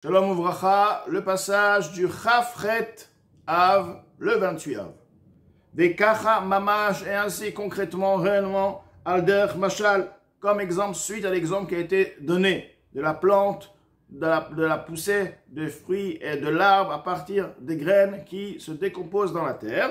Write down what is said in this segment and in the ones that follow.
Shalom Uvracha, le passage du Chafret Av, le 28 Av. Vekacha Mamash, et ainsi concrètement, réellement, Alder Mashal, comme exemple, suite à l'exemple qui a été donné de la plante, de la poussée de fruits et de l'arbre à partir des graines qui se décomposent dans la terre.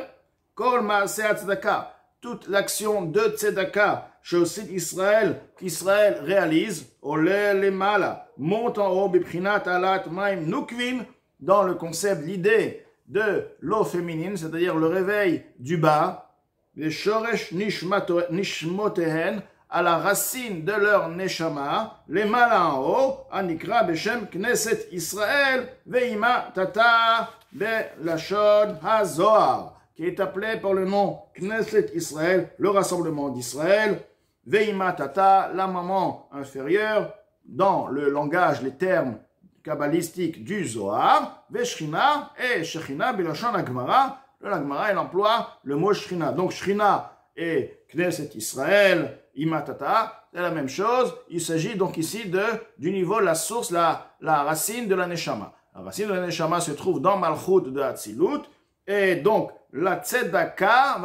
Kol Maaseh Tzedaka, toute l'action de Tzedaka, Shosid Israël, qu'Israël réalise, Olé Lemala, monte en haut, Biprinat Alat Maim Nukvin, dans le concept, l'idée de l'eau féminine, c'est-à-dire le réveil du bas, les Shoresh Nishmotehen, à la racine de leur Neshama, les Mala en haut, Anikra Beshem Knesset Israël, Veima Tata Belashon HaZohar, qui est appelé par le nom Knesset Israël, le rassemblement d'Israël, Veima Tata, la maman inférieure, dans le langage, les termes kabbalistiques du Zohar, Veshrina et Shechina, Bilashon Agmara, le Agmara, il emploie le mot Shrina. Donc Shrina et Knesset Israël, Imatata, c'est la même chose. Il s'agit donc ici du niveau, la source, la racine de la Neshama. La racine de la Neshama se trouve dans Malchut de Hatzilut, et donc la Tzedaka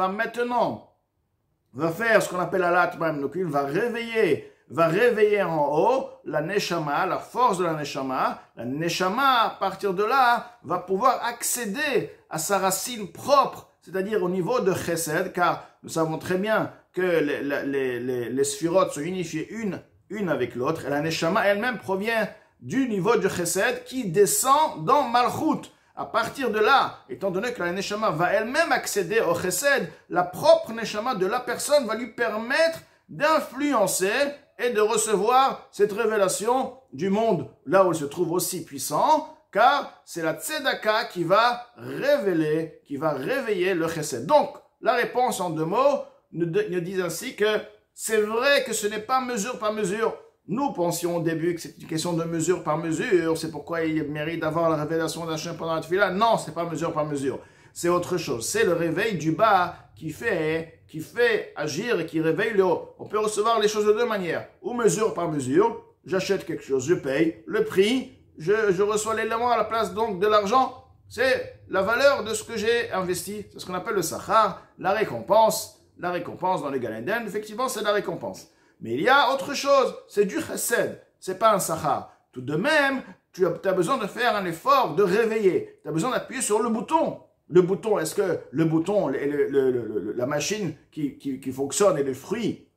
va faire ce qu'on appelle Alat Maim Nukvin, va réveiller en haut la Neshama, la force de la Neshama. La Neshama, à partir de là, va pouvoir accéder à sa racine propre, c'est-à-dire au niveau de Chesed, car nous savons très bien que les sphirotes sont unifiées une avec l'autre, et la Neshama elle-même provient du niveau de Chesed qui descend dans Malchut. À partir de là, étant donné que la Neshama va elle-même accéder au Chesed, la propre Neshama de la personne va lui permettre d'influencer et de recevoir cette révélation du monde, là où il se trouve aussi puissant, car c'est la Tzedaka qui va réveiller le Chesed. Donc, la réponse en deux mots nous dit ainsi que c'est vrai que ce n'est pas mesure par mesure. Nous pensions au début que c'est une question de mesure par mesure, c'est pourquoi il mérite d'avoir la révélation d'Hachem pendant la tefila. Non, c'est pas mesure par mesure. C'est autre chose. C'est le réveil du bas qui fait agir et qui réveille le haut. On peut recevoir les choses de deux manières. Ou mesure par mesure, j'achète quelque chose, je paye le prix, je reçois l'élément à la place donc de l'argent. C'est la valeur de ce que j'ai investi. C'est ce qu'on appelle le sachar, la récompense. La récompense dans le Gan Eden, effectivement, c'est la récompense. Mais il y a autre chose, c'est du chesed, c'est pas un sachar. Tout de même, tu as besoin de faire un effort, de réveiller. Tu as besoin d'appuyer sur le bouton. Le bouton, est-ce que le bouton, la machine qui fonctionne est le fruit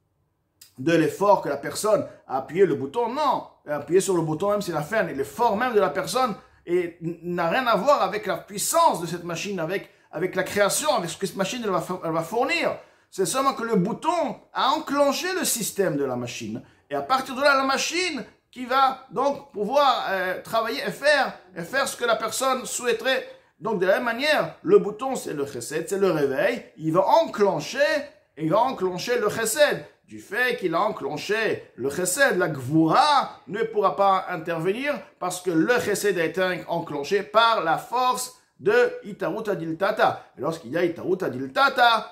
de l'effort que la personne a appuyé le bouton? Non, appuyer sur le bouton même, c'est l'effort même de la personne et n'a rien à voir avec la puissance de cette machine, avec la création, avec ce que cette machine elle va fournir. C'est seulement que le bouton a enclenché le système de la machine. Et à partir de là, la machine qui va donc pouvoir travailler et faire ce que la personne souhaiterait. Donc de la même manière, le bouton c'est le chesed, c'est le réveil. Il va enclencher le chesed. Du fait qu'il a enclenché le chesed, la gvura ne pourra pas intervenir parce que le chesed a été enclenché par la force de Itarut Adil Tata. Et lorsqu'il y a Itarut Adil Tata,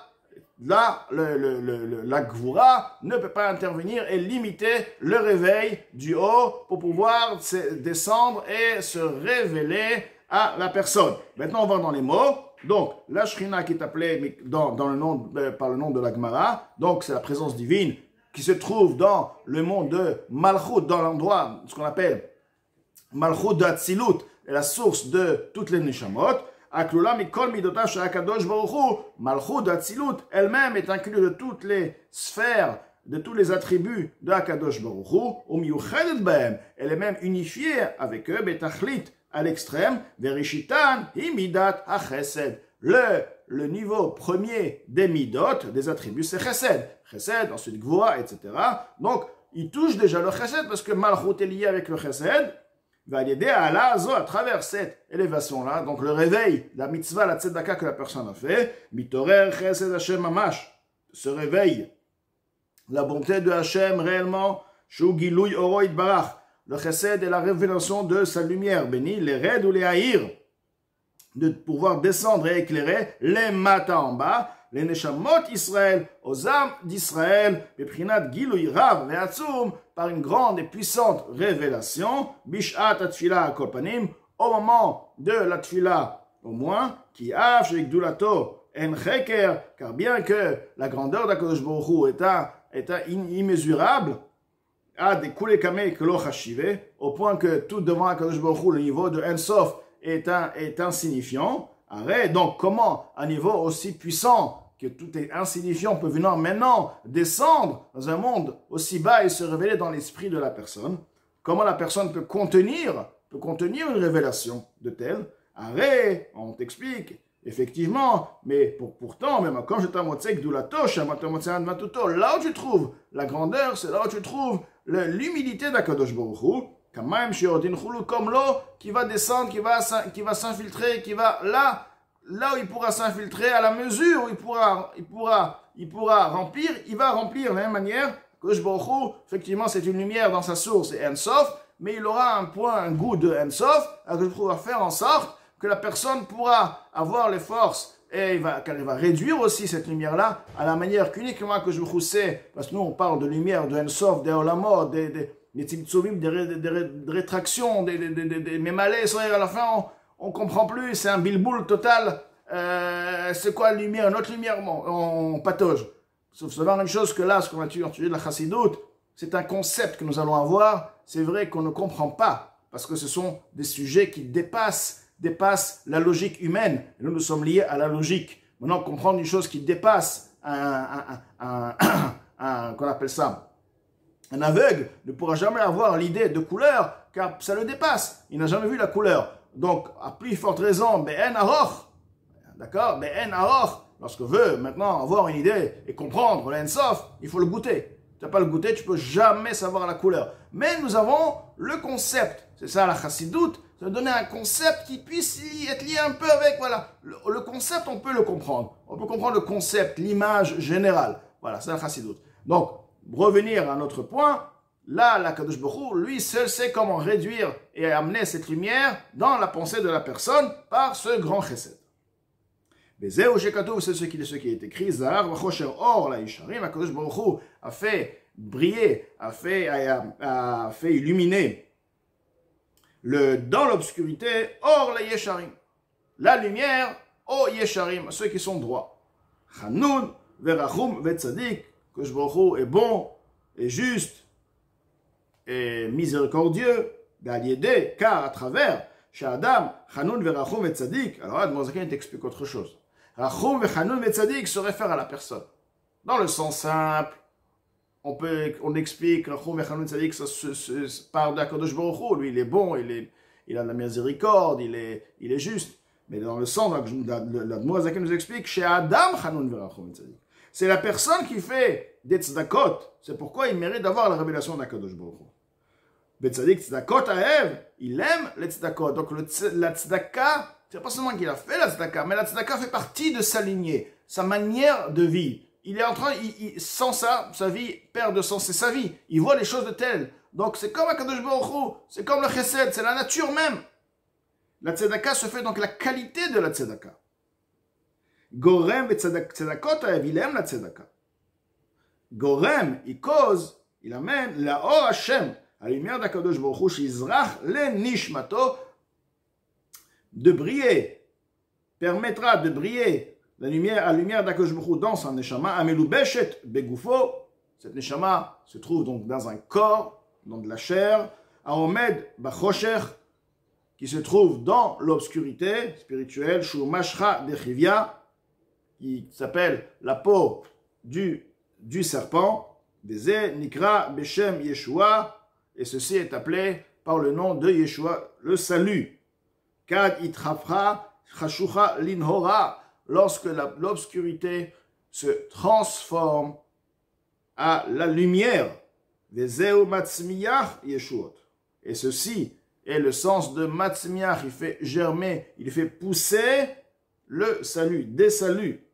là, la Gvura ne peut pas intervenir et limiter le réveil du haut pour pouvoir descendre et se révéler à la personne. Maintenant, on va dans les mots. Donc, la Shrina qui est appelée par le nom de la Gemara, donc c'est la présence divine qui se trouve dans le monde de Malchut, dans l'endroit, ce qu'on appelle Malchut de Hatzilut, la source de toutes les Neshamot. Aklula mikol midota shakadosh baruchu, Malchut d'Hatzilut, elle-même est inclue de toutes les sphères, de tous les attributs de Akadosh baruchu, umiyuchedet bahem, elle est même unifiée avec eux, betachlit à l'extrême, verishitan imidat hachesed. Le niveau premier des midot, des attributs, c'est chesed. Chesed, ensuite gvura, etc. Donc, il touche déjà le chesed parce que Malchut est lié avec le chesed. Va aider à travers cette élévation-là, donc le réveil, la mitzvah, la tzedaka que la personne a fait, mitorer chesed Hashem mamash, se réveille, la bonté de Hashem réellement, shu giluy oro itbarach, le chesed est la révélation de sa lumière, béni les red ou les haïr, de pouvoir descendre et éclairer les matins en bas, les Neshamot Israël, aux âmes d'Israël, Beprinat Gilui Rav Ve'atzum, par une grande et puissante révélation, Bishat Atfila Kolpanim, au moment de la Tfila, au moins, qui a Gdulato En Cheker, car bien que la grandeur d'Akadosh Baruch Hu est immesurable, à des Kulekame Kelo Chashive, au point que tout devant Akadosh Baruch Hu, le niveau de Ensof est insignifiant. Arrête, donc comment un niveau aussi puissant que tout est insignifiant peut venir maintenant descendre dans un monde aussi bas et se révéler dans l'esprit de la personne? Comment la personne peut contenir une révélation de telle? Arrête, on t'explique, effectivement, mais pourtant, même quand je t'amotsek d'oulato, là où tu trouves la grandeur, c'est là où tu trouves l'humilité d'Akadosh Baruch Hu, comme l'eau qui va descendre, qui va s'infiltrer, qui va là où il pourra s'infiltrer, à la mesure où il pourra remplir, il va remplir de la même manière. Akadosh Baruch Hu, effectivement, c'est une lumière dans sa source, et Ensof, mais il aura un goût de Ensof. Akadosh Baruch Hu va faire en sorte que la personne pourra avoir les forces et qu'elle va réduire aussi cette lumière-là à la manière qu'uniquement que je vous sais, parce que nous on parle de lumière, de Ensof, des Olamot, des tzimtzumim, des rétractions, des mémalais, à la fin on comprend plus, c'est un bilboul total, c'est quoi la lumière, notre lumière, on patauge. Sauf la même chose que là, ce qu'on a étudié de la chassidoute, c'est un concept que nous allons avoir, c'est vrai qu'on ne comprend pas, parce que ce sont des sujets qui dépassent la logique humaine. Et nous sommes liés à la logique. Maintenant, comprendre une chose qui dépasse qu'on appelle ça, un aveugle ne pourra jamais avoir l'idée de couleur, car ça le dépasse. Il n'a jamais vu la couleur. Donc, à plus forte raison, Be'en Aroch, d'accord, Be'en Aroch, lorsqu'on veut maintenant avoir une idée et comprendre l'Ensof, il faut le goûter. Tu n'as pas le goûter, tu ne peux jamais savoir la couleur. Mais nous avons le concept. C'est ça la chassidoute. Ça va donner un concept qui puisse être lié un peu avec, voilà. Le concept, on peut le comprendre. On peut comprendre le concept, l'image générale. Voilà, c'est la chassidoute. Donc, revenir à notre point. Là, la Kadosh Baruch Hu, lui seul sait comment réduire et amener cette lumière dans la pensée de la personne par ce grand chesed. Bezeu shekatuv, c'est ce qui est écrit, Zahar v'chosher or la yisharim, Kadosh Baruch Hu a fait briller, a fait illuminer dans l'obscurité, or la yesharim, la lumière, o yesharim, ceux qui sont droits. Chanoun verachum vetzadik, Kadosh Baruch Hu est bon et juste et miséricordieux, d'aliédé, car à travers Shadam, Chanoun verachum vetzadik, alors là, Mozakin t'explique autre chose. Rachum vechanoun vetzadik se réfère à la personne. Dans le sens simple, on explique Rachum vechanoun vetzadik, ça part d'Akadosh Baruch Hu, lui il est bon, il a de la miséricorde, il est juste. Mais dans le sens, la Mozakin nous explique, chez Adam Chanoun verachum vetzadik. C'est la personne qui fait des tzedakot. C'est pourquoi il mérite d'avoir la révélation d'Akadosh Baruch Hu. Betzadik tzedakot ahev, il aime les tzedakot. Donc la tzedaka, c'est pas seulement qu'il a fait la tzedaka, mais la tzedaka fait partie de sa lignée, sa manière de vivre. Il est en train, sans ça, sa vie perd de sens, c'est sa vie. Il voit les choses de telles. Donc c'est comme Akadosh Baruch Hu, c'est comme le chesed, c'est la nature même. La tzedaka se fait donc la qualité de la tzedaka. Gorem tzedakot ahev, il aime la tzedaka. Gorem, il cause, il amène la or Hashem, à la lumière d'Akadosh Baruch Hu, shizrach le nishmato, de briller, permettra de briller la lumière d'Akadosh Baruch Hu dans son neshama, amelubeshet begufo, cette neshama se trouve donc dans un corps, dans de la chair, aomed bachosher, qui se trouve dans l'obscurité spirituelle, shu mashcha dechivia, qui s'appelle la peau du serpent, Beze nikra beshem Yeshua, et ceci est appelé par le nom de Yeshua, le salut. Kad itrafra chashucha linhora, lorsque l'obscurité se transforme à la lumière. Vezeu matzmiyach Yeshuot. Et ceci est le sens de matzmiyach, il fait germer, il fait pousser le salut, des saluts.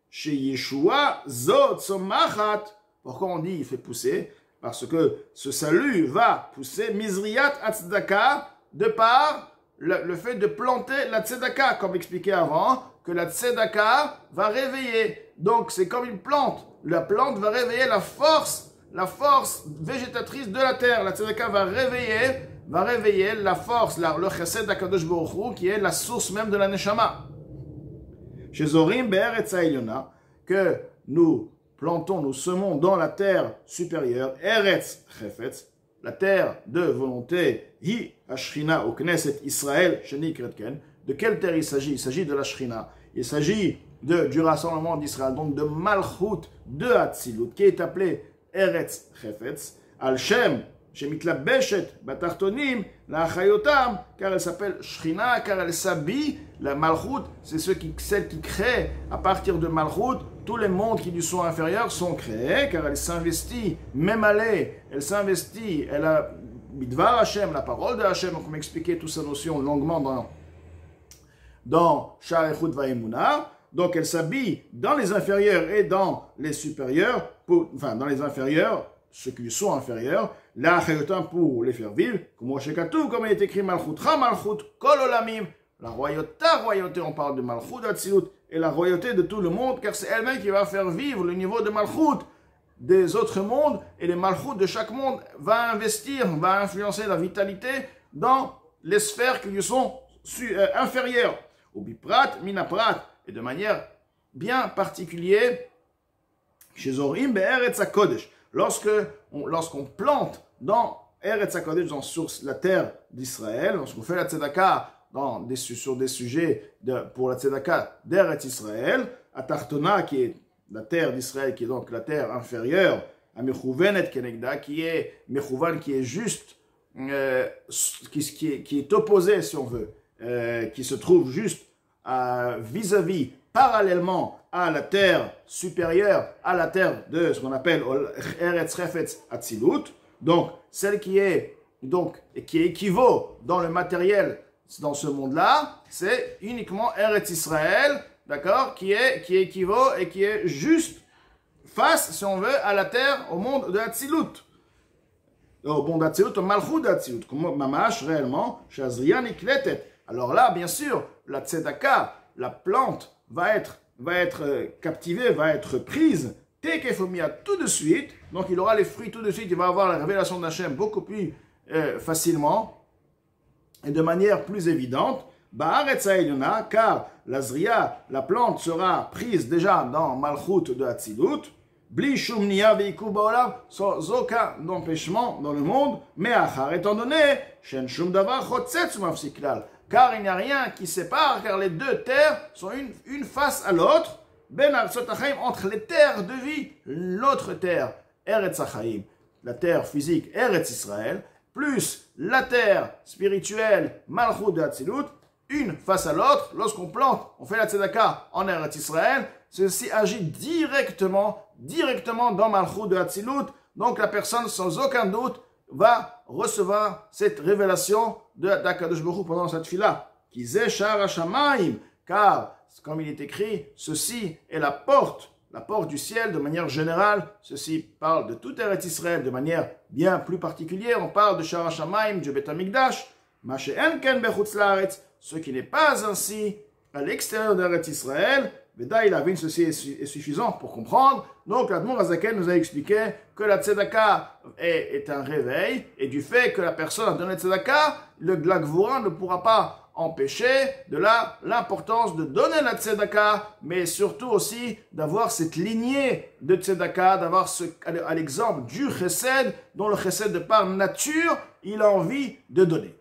Chez Yeshua, zot somachat. Pourquoi on dit il fait pousser? Parce que ce salut va pousser Mizriyat Atzdaka de par le fait de planter la tzedaka, comme expliqué avant, que la tzedaka va réveiller. Donc c'est comme une plante. La plante va réveiller la force végétatrice de la terre. La tzedaka va réveiller la force, le chesed d'Akadosh Baruch Hu, qui est la source même de la neshama. Chez Zorim Be'eretz Ha'elyona, que nous plantons, nous semons dans la terre supérieure, Eretz Chefetz, la terre de volonté, Hi Ashrina, au Knesset Israël, Sheni Kretken. De quelle terre il s'agit? Il s'agit de la Shrina. Il s'agit du rassemblement d'Israël, donc de Malchut, de Hatzilut, qui est appelé Eretz Chefetz, Al-Shem, Shemitlabeshet, Batartonim, la Achayotam, car elle s'appelle Shrina, car elle s'habille. La Malchut, c'est celle qui crée, à partir de Malchut, tous les mondes qui lui sont inférieurs sont créés, car elle s'investit, même elle s'investit, elle a Midvar Hashem, la parole de Hashem, donc on m'a expliqué toute sa notion longuement dans Sha'ar Echut Va'emuna. Donc elle s'habille dans les inférieurs et dans les supérieurs, dans les inférieurs, ceux qui lui sont inférieurs, la Chayotam pour les faire vivre, comme il est écrit Malchut, Malchut, Kol Olamim, la royauté, on parle de Malchut d'Atzilut, et la royauté de tout le monde, car c'est elle-même qui va faire vivre le niveau de Malchut des autres mondes, et les Malchut de chaque monde va influencer la vitalité dans les sphères qui lui sont inférieures. Ou biprat, minaprat, et de manière bien particulière, chez Zorim be'eretz hakodesh, lorsqu'on plante dans Eretz HaKodesh, dans la terre d'Israël, lorsqu'on fait la tzedaka sur des sujets pour la tzedaka d'Eretz Israël, à Tartona, qui est la terre d'Israël, qui est donc la terre inférieure, à Mechouvenet Kenegda, qui est Mechouvan, qui est juste, qui est opposé, si on veut, qui se trouve juste vis-à-vis, parallèlement à la terre supérieure, à la terre de ce qu'on appelle Eretz Chefetz Hatzilut, donc celle qui équivaut dans le matériel dans ce monde-là, c'est uniquement Eretz Israël, d'accord, qui équivaut et qui est juste face, si on veut, à la terre, au monde de Hatzilut. Au monde d'Hatzilut, au Malchut d'Hatzilut, comme Mamash réellement, chez Azriya Nikletet. Alors là, bien sûr, la tzedaka, la plante, va être captivée, va être prise, tekefomia tout de suite, donc il aura les fruits tout de suite, il va avoir la révélation d'Hachem beaucoup plus facilement et de manière plus évidente. Ba'aretz ha'elyona, car la zriya, la plante sera prise déjà dans Malchut de Hatzilut, bli shum niya ve'iku ba'olam, sans aucun empêchement dans le monde, mais achar, étant donné, shen shum davar chotzetz mafsik klal, car il n'y a rien qui sépare, car les deux terres sont une face à l'autre, ben arzot hachaim, entre les terres de vie, l'autre terre, Eretz hachaim, la terre physique, Eretz Israël, plus la terre spirituelle, Malchut de Hatzilut, une face à l'autre. Lorsqu'on plante, on fait la tzedaka en Eretz Israël, ceci agit directement dans Malchut de Hatzilut, donc la personne sans aucun doute va recevoir cette révélation d'Akadosh Baruch Hu pendant cette fila. Kizeh Sha'ar HaShamayim, car, comme il est écrit, ceci est la porte du ciel de manière générale. Ceci parle de tout Eretz Israël de manière bien plus particulière. On parle de Sha'ar HaShamayim, du Bet HaMikdash, Ma she'en ken bechutz la'aretz, ce qui n'est pas ainsi à l'extérieur d'Eretz Israël. Veda, il a vu, ceci est suffisant pour comprendre. Donc, l'Admor Hazaken nous a expliqué que la tzedaka est un réveil, et du fait que la personne a donné tzedaka, le Glagvura ne pourra pas empêcher de là l'importance de donner la tzedaka, mais surtout aussi d'avoir cette lignée de tzedaka, d'avoir à l'exemple du chesed, dont le chesed de par nature, il a envie de donner.